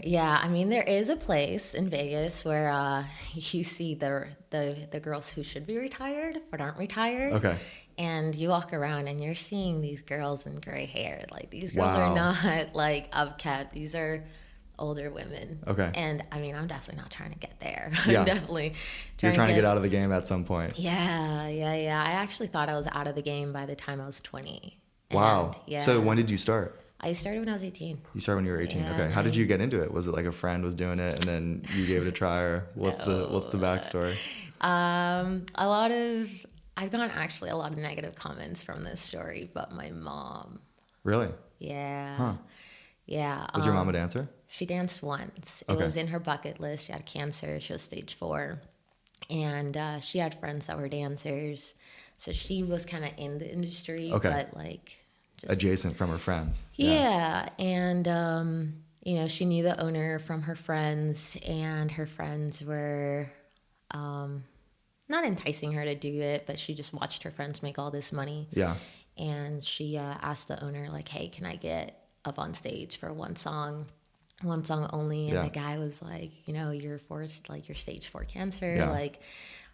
Yeah, I mean there is a place in Vegas where you see the girls who should be retired but aren't retired. Okay. And you walk around and you're seeing these girls in gray hair. Like these girls are Wow. not like upkept. These are older women. Okay. And I mean, I'm definitely not trying to get there. I'm Yeah. definitely You're trying to trying to get get out of the game at some point. yeah. I actually thought I was out of the game by the time I was 20. And Wow. yeah. So when did you start? I started when I was 18. You started when you were 18. Yeah, Okay. How did you get into it? Was it like a friend was doing it and then you gave it a try, or what's the backstory? A lot of I've gotten actually a lot of negative comments from this story, but my mom, Really? yeah, Huh. yeah. Was your mom a dancer? She danced once. It Okay. was in her bucket list. She had cancer. She was stage 4, and she had friends that were dancers, so she was kind of in the industry, Okay. but like just Adjacent from her friends. yeah. And you know, she knew the owner from her friends, and her friends were not enticing her to do it, but she just watched her friends make all this money. Yeah. And she asked the owner, like, hey, can I get up on stage for one song only? And Yeah. the guy was like, you know, you're forced, like, you're stage 4 cancer. Yeah. Like,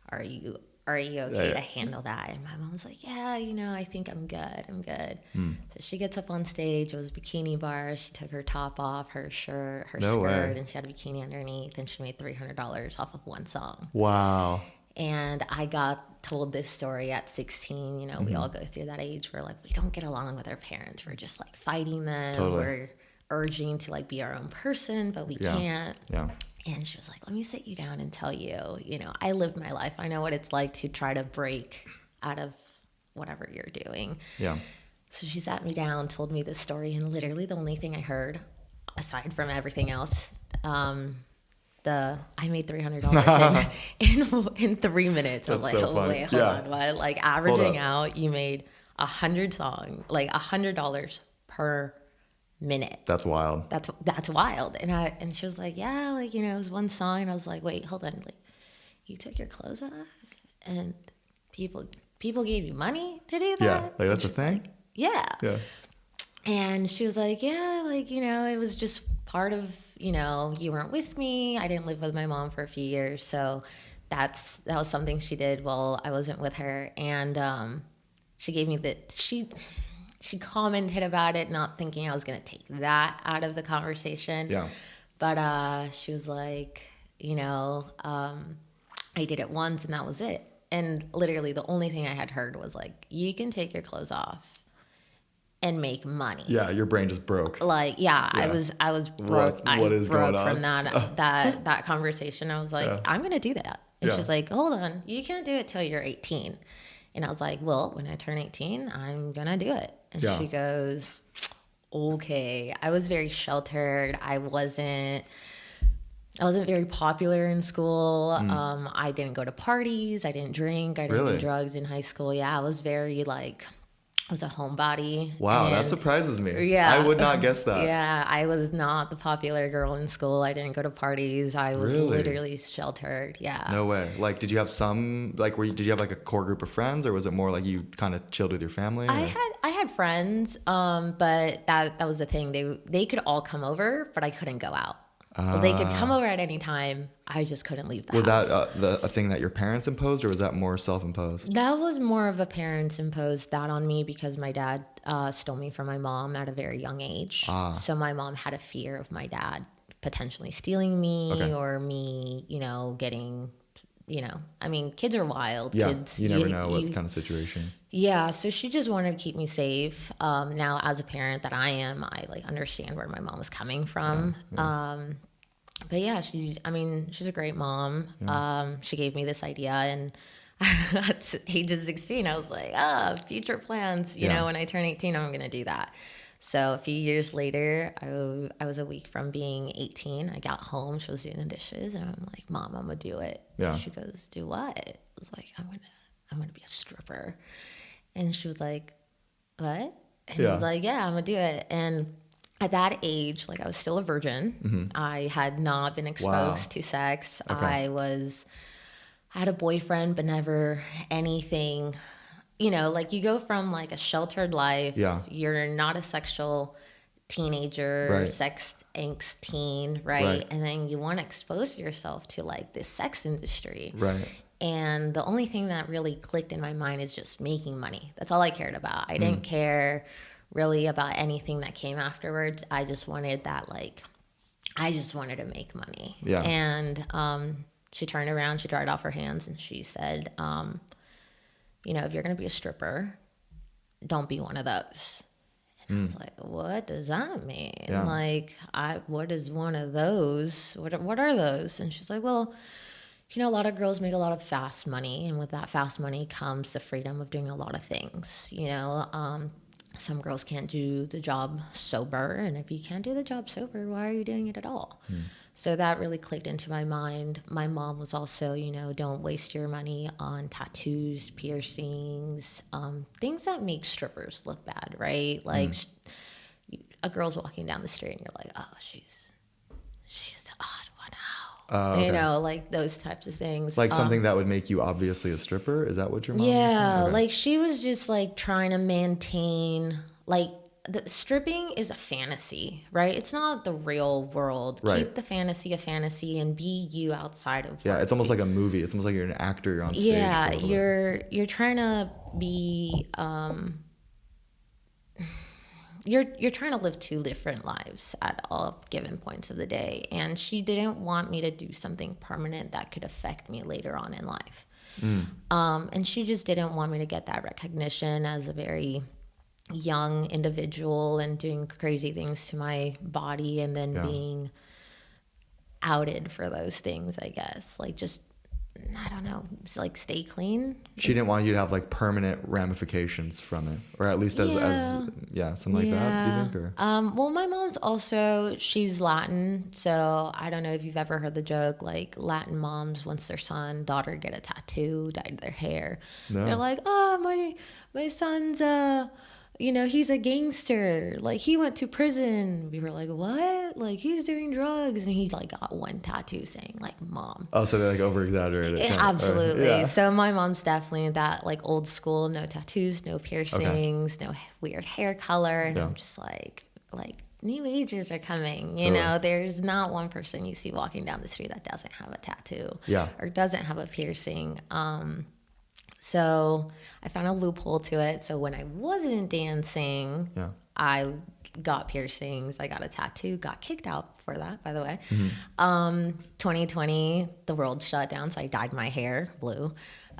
are you okay to handle that? And my mom was like, yeah, you know, I think I'm good. So she gets up on stage. It was bikini bar. She took her top off, her shirt, her No skirt, way. and she had a bikini underneath, and she made $300 off of one song. Wow. And I got told this story at 16. You know, we all go through that age where, like, we don't get along with our parents. We're just, like, fighting them. Totally. We're urging to, like, be our own person, but we Yeah. can't. Yeah. And she was like, let me sit you down and tell you, you know, I lived my life. I know what it's like to try to break out of whatever you're doing. Yeah. So she sat me down, told me this story, and literally the only thing I heard, aside from everything else, I made $300 in 3 minutes. I was That's like, so oh funny. wait, hold Yeah. on, what? Like Hold averaging up. out, you made $100 per minute. That's wild. That's wild. And she was like, yeah, like, you know, it was one song, and I was like, wait, hold on, like, you took your clothes off, and people gave you money to do that? Yeah. Like, And that's a she's thing? like, yeah. Yeah. And she was like, yeah, like, you know, it was just part of, you know, you weren't with me. I didn't live with my mom for a few years. So that was something she did while I wasn't with her. And she gave me she commented about it, not thinking I was going to take that out of the conversation. Yeah. But she was like, you know, I did it once and that was it. And literally the only thing I had heard was like, you can take your clothes off and make money. Yeah. Your brain just broke. Like, yeah. I was broke. What is I broke going on? from that conversation. I was like, Yeah. I'm gonna do that. And Yeah. she's like, hold on, you can't do it till you're 18. And I was like, well, when I turn 18, I'm gonna do it. And Yeah. she goes, okay. I was very sheltered. I wasn't very popular in school. I didn't go to parties. I didn't drink. I didn't Really? do drugs in high school. Yeah, I was very like, I was a homebody. Wow. That and- surprises me. Yeah. I would not guess that. Yeah, I was not the popular girl in school. I didn't go to parties. I was Really? literally sheltered. Yeah. No way. Like, did you have did you have like a core group of friends, or was it more like you kind of chilled with your family? I or- had friends, but that was the thing. They could all come over, but I couldn't go out. Well, they could come over at any time. I just couldn't leave the Was house. that a thing that your parents imposed, or was that more self-imposed? That was more of a parents imposed that on me because my dad stole me from my mom at a very young age. So my mom had a fear of my dad potentially stealing me Okay. or me, you know, getting, you know, I mean, kids are wild. Yeah, Kids, you never know what kind of situation. Yeah, so she just wanted to keep me safe. Now, as a parent that I am, I like understand where my mom was coming from. But yeah, she's a great mom. She gave me this idea, and at age of 16, I was like, future plans. You Yeah. know, when I turn 18, I'm gonna do that. So a few years later, I was a week from being 18. I got home. She was doing the dishes, and I'm like, Mom, I'm gonna do it. Yeah. She goes, do what? I was like, I'm gonna be a stripper. And she was like, what? And I was like, yeah, I'm gonna do it. And at that age, like I was still a virgin. I had not been exposed to sex. Okay. I had a boyfriend, but never anything, you know, like you go from like a sheltered life. Yeah. You're not a sexual teenager, Right. sex angst teen, right? Right. And then you want to expose yourself to like this sex industry. Right. And the only thing that really clicked in my mind is just making money. That's all I cared about. I didn't care really about anything that came afterwards. I just wanted that, like, I just wanted to make money. Yeah. And she turned around, she dried off her hands, and she said, you know, if you're going to be a stripper, don't be one of those. And I was like, what does that mean? Yeah. Like, what is one of those? What are those? And she's like, well, you know, a lot of girls make a lot of fast money, and with that fast money comes the freedom of doing a lot of things. You know, some girls can't do the job sober, and if you can't do the job sober, why are you doing it at all? So that really clicked into my mind. My mom was also, you know, don't waste your money on tattoos, piercings, things that make strippers look bad, right? Like a girl's walking down the street, and you're like, oh, she's the odd one out. Okay. You know, like those types of things. Like something that would make you obviously a stripper? Is that what your mom was Yeah, saying? Okay. like she was just like trying to maintain, like, the stripping is a fantasy, right? It's not the real world. Right. Keep the fantasy a fantasy and be you outside of Yeah, work. it's almost like a movie. It's almost like you're an actor. You're on stage. Yeah, for a little bit. you're trying to be you're trying to live two different lives at all given points of the day, and she didn't want me to do something permanent that could affect me later on in life. And she just didn't want me to get that recognition as a very young individual and doing crazy things to my body and then being outed for those things, I guess. Like, just, I don't know, just like stay clean. She didn't want you to have like permanent ramifications from it, or at least as something like that. Do you think? Or Well, my mom's also, she's Latin, so I don't know if you've ever heard the joke, like Latin moms, once their daughter get a tattoo, dyed their hair, they're like, oh, my son's you know, he's a gangster. Like, he went to prison. We were like, what? Like, he's doing drugs. And he, like, got one tattoo saying, like, mom. oh, so they like over exaggerate it. Absolutely. Yeah. So my mom's definitely that, like, old school, no tattoos, no piercings, no weird hair color. And I'm just like, new ages are coming. You know, there's not one person you see walking down the street that doesn't have a tattoo or doesn't have a piercing. So I found a loophole to it. So when I wasn't dancing, I got piercings. I got a tattoo. Got kicked out for that, by the way. 2020, the world shut down, so I dyed my hair blue.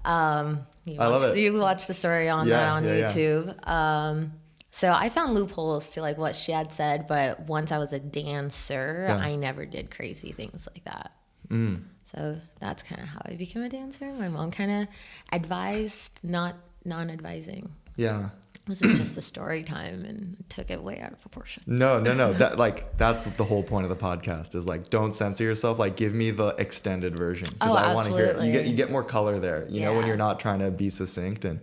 I love it. You watched the story on that on YouTube. So I found loopholes to like what she had said, but once I was a dancer, I never did crazy things like that. So that's kind of how I became a dancer. My mom kind of advised, not non-advising. Yeah. It was just a story time and took it way out of proportion. No. That's the whole point of the podcast is like, don't censor yourself. Like, give me the extended version. Because I want to hear it. You get more color there, you know, when you're not trying to be succinct. And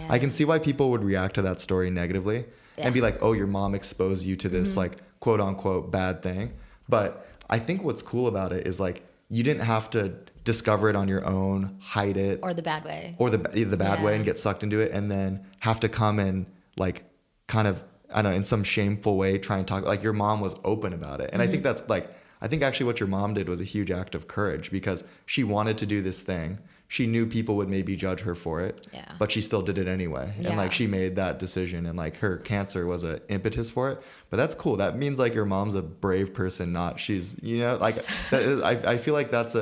I can see why people would react to that story negatively and be like, oh, your mom exposed you to this like quote unquote bad thing. But I think what's cool about it is like, you didn't have to discover it on your own, hide it. Or the bad way. Or the bad way and get sucked into it and then have to come and like kind of, I don't know, in some shameful way try and talk. Like your mom was open about it. And I think that's like, I think actually what your mom did was a huge act of courage because she wanted to do this thing. She knew people would maybe judge her for it, but she still did it anyway. And like she made that decision and like her cancer was an impetus for it. But that's cool. That means like your mom's a brave person, not she's, you know, like I feel like that's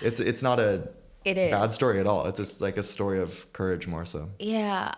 it's not a bad story at all. It's just like a story of courage more so. Yeah.